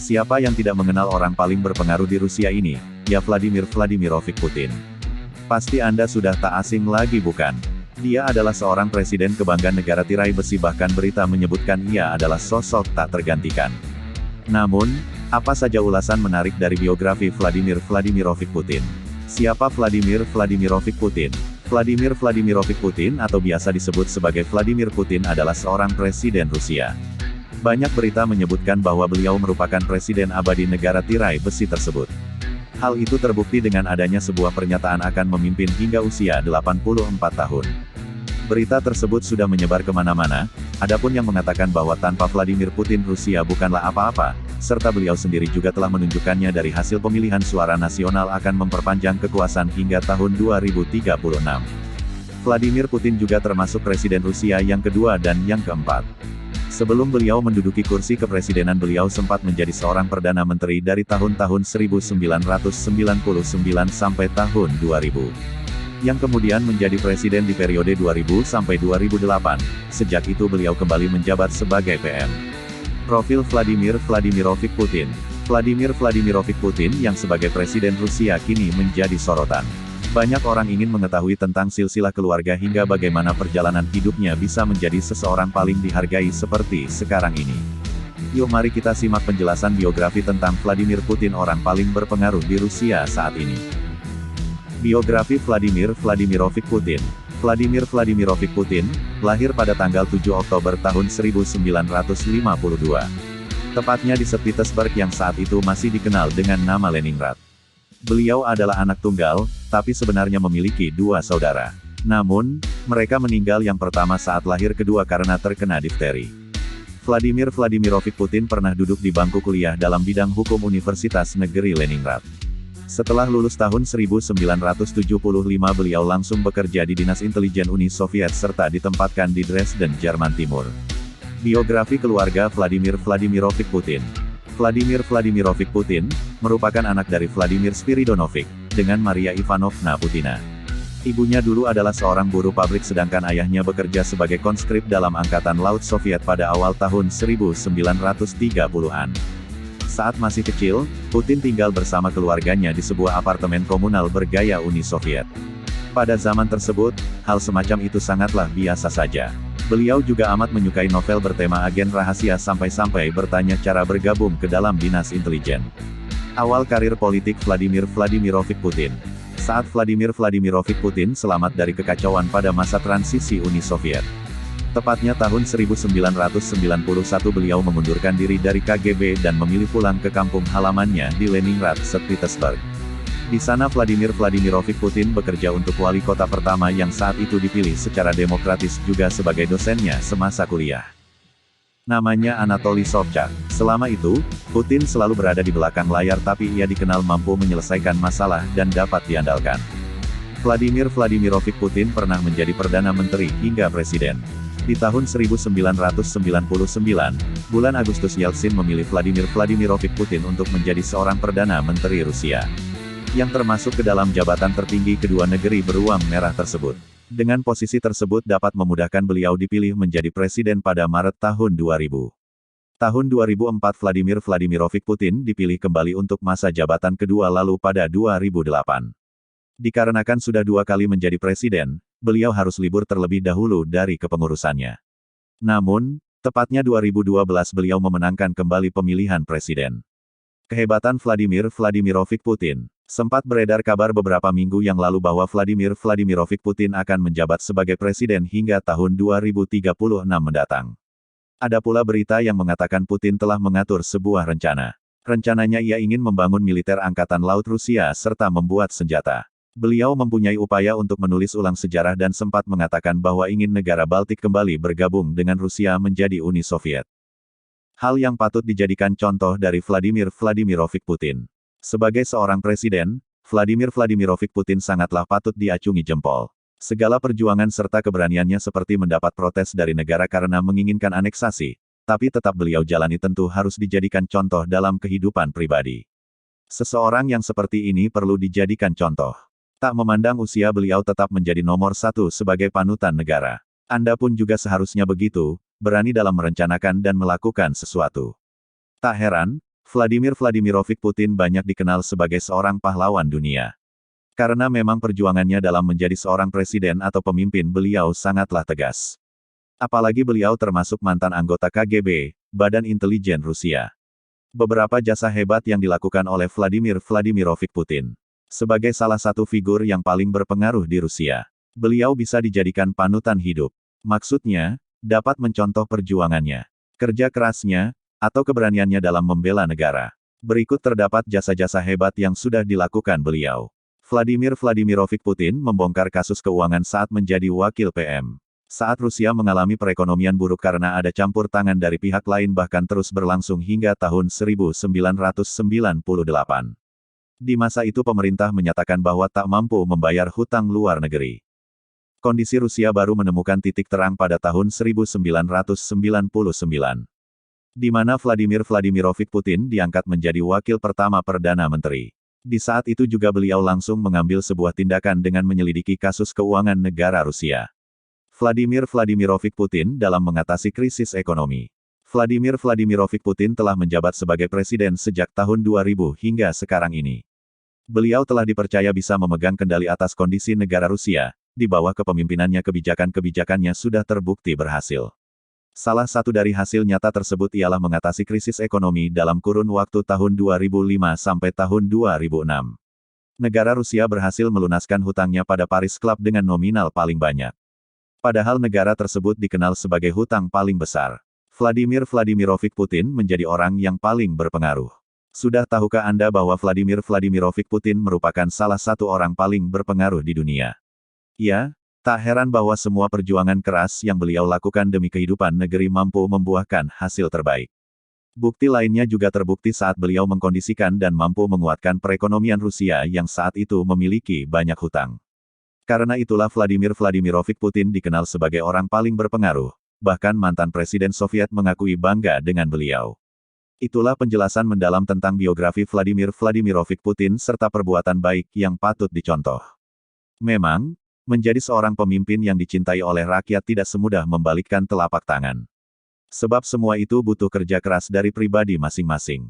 Siapa yang tidak mengenal orang paling berpengaruh di Rusia ini? Ya, Vladimir Vladimirovich Putin. Pasti Anda sudah tak asing lagi, bukan? Dia adalah seorang presiden kebanggaan negara tirai besi, bahkan berita menyebutkan ia adalah sosok tak tergantikan. Namun, apa saja ulasan menarik dari biografi Vladimir Vladimirovich Putin? Siapa Vladimir Vladimirovich Putin? Vladimir Vladimirovich Putin, atau biasa disebut sebagai Vladimir Putin, adalah seorang presiden Rusia. Banyak berita menyebutkan bahwa beliau merupakan presiden abadi negara tirai besi tersebut. Hal itu terbukti dengan adanya sebuah pernyataan akan memimpin hingga usia 84 tahun. Berita tersebut sudah menyebar kemana-mana, adapun yang mengatakan bahwa tanpa Vladimir Putin Rusia bukanlah apa-apa, serta beliau sendiri juga telah menunjukkannya dari hasil pemilihan suara nasional akan memperpanjang kekuasaan hingga tahun 2036. Vladimir Putin juga termasuk presiden Rusia yang kedua dan yang keempat. Sebelum beliau menduduki kursi kepresidenan, beliau sempat menjadi seorang perdana menteri dari tahun-tahun 1999 sampai tahun 2000. Yang kemudian menjadi presiden di periode 2000 sampai 2008. Sejak itu beliau kembali menjabat sebagai PM. Profil Vladimir Vladimirovich Putin. Vladimir Vladimirovich Putin yang sebagai presiden Rusia kini menjadi sorotan. Banyak orang ingin mengetahui tentang silsilah keluarga hingga bagaimana perjalanan hidupnya bisa menjadi seseorang paling dihargai seperti sekarang ini. Yuk mari kita simak penjelasan biografi tentang Vladimir Putin, orang paling berpengaruh di Rusia saat ini. Biografi Vladimir Vladimirovich Putin. Vladimir Vladimirovich Putin, lahir pada tanggal 7 Oktober tahun 1952. Tepatnya di St. Petersburg yang saat itu masih dikenal dengan nama Leningrad. Beliau adalah anak tunggal, tapi sebenarnya memiliki dua saudara. Namun, mereka meninggal yang pertama saat lahir, kedua karena terkena difteri. Vladimir Vladimirovich Putin pernah duduk di bangku kuliah dalam bidang hukum Universitas Negeri Leningrad. Setelah lulus tahun 1975 beliau langsung bekerja di Dinas Intelijen Uni Soviet serta ditempatkan di Dresden, Jerman Timur. Biografi keluarga Vladimir Vladimirovich Putin. Vladimir Vladimirovich Putin, merupakan anak dari Vladimir Spiridonovich, dengan Maria Ivanovna Putina. Ibunya dulu adalah seorang buruh pabrik sedangkan ayahnya bekerja sebagai conscript dalam Angkatan Laut Soviet pada awal tahun 1930-an. Saat masih kecil, Putin tinggal bersama keluarganya di sebuah apartemen komunal bergaya Uni Soviet. Pada zaman tersebut, hal semacam itu sangatlah biasa saja. Beliau juga amat menyukai novel bertema agen rahasia sampai-sampai bertanya cara bergabung ke dalam dinas intelijen. Awal karir politik Vladimir Vladimirovich Putin. Saat Vladimir Vladimirovich Putin selamat dari kekacauan pada masa transisi Uni Soviet. Tepatnya tahun 1991 beliau mengundurkan diri dari KGB dan memilih pulang ke kampung halamannya di Leningrad, St. Petersburg. Di sana Vladimir Vladimirovich Putin bekerja untuk wali kota pertama yang saat itu dipilih secara demokratis juga sebagai dosennya semasa kuliah. Namanya Anatoly Sobchak. Selama itu, Putin selalu berada di belakang layar tapi ia dikenal mampu menyelesaikan masalah dan dapat diandalkan. Vladimir Vladimirovich Putin pernah menjadi Perdana Menteri hingga Presiden. Di tahun 1999, bulan Agustus Yeltsin memilih Vladimir Vladimirovich Putin untuk menjadi seorang Perdana Menteri Rusia, yang termasuk ke dalam jabatan tertinggi kedua negeri beruang merah tersebut. Dengan posisi tersebut dapat memudahkan beliau dipilih menjadi presiden pada Maret tahun 2000. Tahun 2004 Vladimir Vladimirovich Putin dipilih kembali untuk masa jabatan kedua lalu pada 2008. Dikarenakan sudah dua kali menjadi presiden, beliau harus libur terlebih dahulu dari kepengurusannya. Namun, tepatnya 2012 beliau memenangkan kembali pemilihan presiden. Kehebatan Vladimir Vladimirovich Putin. Sempat beredar kabar beberapa minggu yang lalu bahwa Vladimir Vladimirovich Putin akan menjabat sebagai presiden hingga tahun 2036 mendatang. Ada pula berita yang mengatakan Putin telah mengatur sebuah rencana. Rencananya ia ingin membangun militer angkatan laut Rusia serta membuat senjata. Beliau mempunyai upaya untuk menulis ulang sejarah dan sempat mengatakan bahwa ingin negara Baltik kembali bergabung dengan Rusia menjadi Uni Soviet. Hal yang patut dijadikan contoh dari Vladimir Vladimirovich Putin. Sebagai seorang presiden, Vladimir Vladimirovich Putin sangatlah patut diacungi jempol. Segala perjuangan serta keberaniannya seperti mendapat protes dari negara karena menginginkan aneksasi, tapi tetap beliau jalani tentu harus dijadikan contoh dalam kehidupan pribadi. Seseorang yang seperti ini perlu dijadikan contoh. Tak memandang usia beliau tetap menjadi nomor satu sebagai panutan negara. Anda pun juga seharusnya begitu, berani dalam merencanakan dan melakukan sesuatu. Tak heran, Vladimir Vladimirovich Putin banyak dikenal sebagai seorang pahlawan dunia. Karena memang perjuangannya dalam menjadi seorang presiden atau pemimpin beliau sangatlah tegas. Apalagi beliau termasuk mantan anggota KGB, Badan Intelijen Rusia. Beberapa jasa hebat yang dilakukan oleh Vladimir Vladimirovich Putin. Sebagai salah satu figur yang paling berpengaruh di Rusia, beliau bisa dijadikan panutan hidup. Maksudnya, dapat mencontoh perjuangannya, kerja kerasnya, atau keberaniannya dalam membela negara. Berikut terdapat jasa-jasa hebat yang sudah dilakukan beliau. Vladimir Vladimirovich Putin membongkar kasus keuangan saat menjadi wakil PM. Saat Rusia mengalami perekonomian buruk karena ada campur tangan dari pihak lain bahkan terus berlangsung hingga tahun 1998. Di masa itu pemerintah menyatakan bahwa tak mampu membayar hutang luar negeri. Kondisi Rusia baru menemukan titik terang pada tahun 1999. Di mana Vladimir Vladimirovich Putin diangkat menjadi wakil pertama Perdana Menteri. Di saat itu juga beliau langsung mengambil sebuah tindakan dengan menyelidiki kasus keuangan negara Rusia. Vladimir Vladimirovich Putin dalam mengatasi krisis ekonomi. Vladimir Vladimirovich Putin telah menjabat sebagai presiden sejak tahun 2000 hingga sekarang ini. Beliau telah dipercaya bisa memegang kendali atas kondisi negara Rusia. Di bawah kepemimpinannya kebijakan-kebijakannya sudah terbukti berhasil. Salah satu dari hasil nyata tersebut ialah mengatasi krisis ekonomi dalam kurun waktu tahun 2005 sampai tahun 2006. Negara Rusia berhasil melunaskan hutangnya pada Paris Club dengan nominal paling banyak. Padahal negara tersebut dikenal sebagai hutang paling besar. Vladimir Vladimirovich Putin menjadi orang yang paling berpengaruh. Sudah tahukah Anda bahwa Vladimir Vladimirovich Putin merupakan salah satu orang paling berpengaruh di dunia? Ya, tak heran bahwa semua perjuangan keras yang beliau lakukan demi kehidupan negeri mampu membuahkan hasil terbaik. Bukti lainnya juga terbukti saat beliau mengkondisikan dan mampu menguatkan perekonomian Rusia yang saat itu memiliki banyak hutang. Karena itulah Vladimir Vladimirovich Putin dikenal sebagai orang paling berpengaruh, bahkan mantan Presiden Soviet mengakui bangga dengan beliau. Itulah penjelasan mendalam tentang biografi Vladimir Vladimirovich Putin serta perbuatan baik yang patut dicontoh. Memang, menjadi seorang pemimpin yang dicintai oleh rakyat tidak semudah membalikkan telapak tangan. Sebab semua itu butuh kerja keras dari pribadi masing-masing.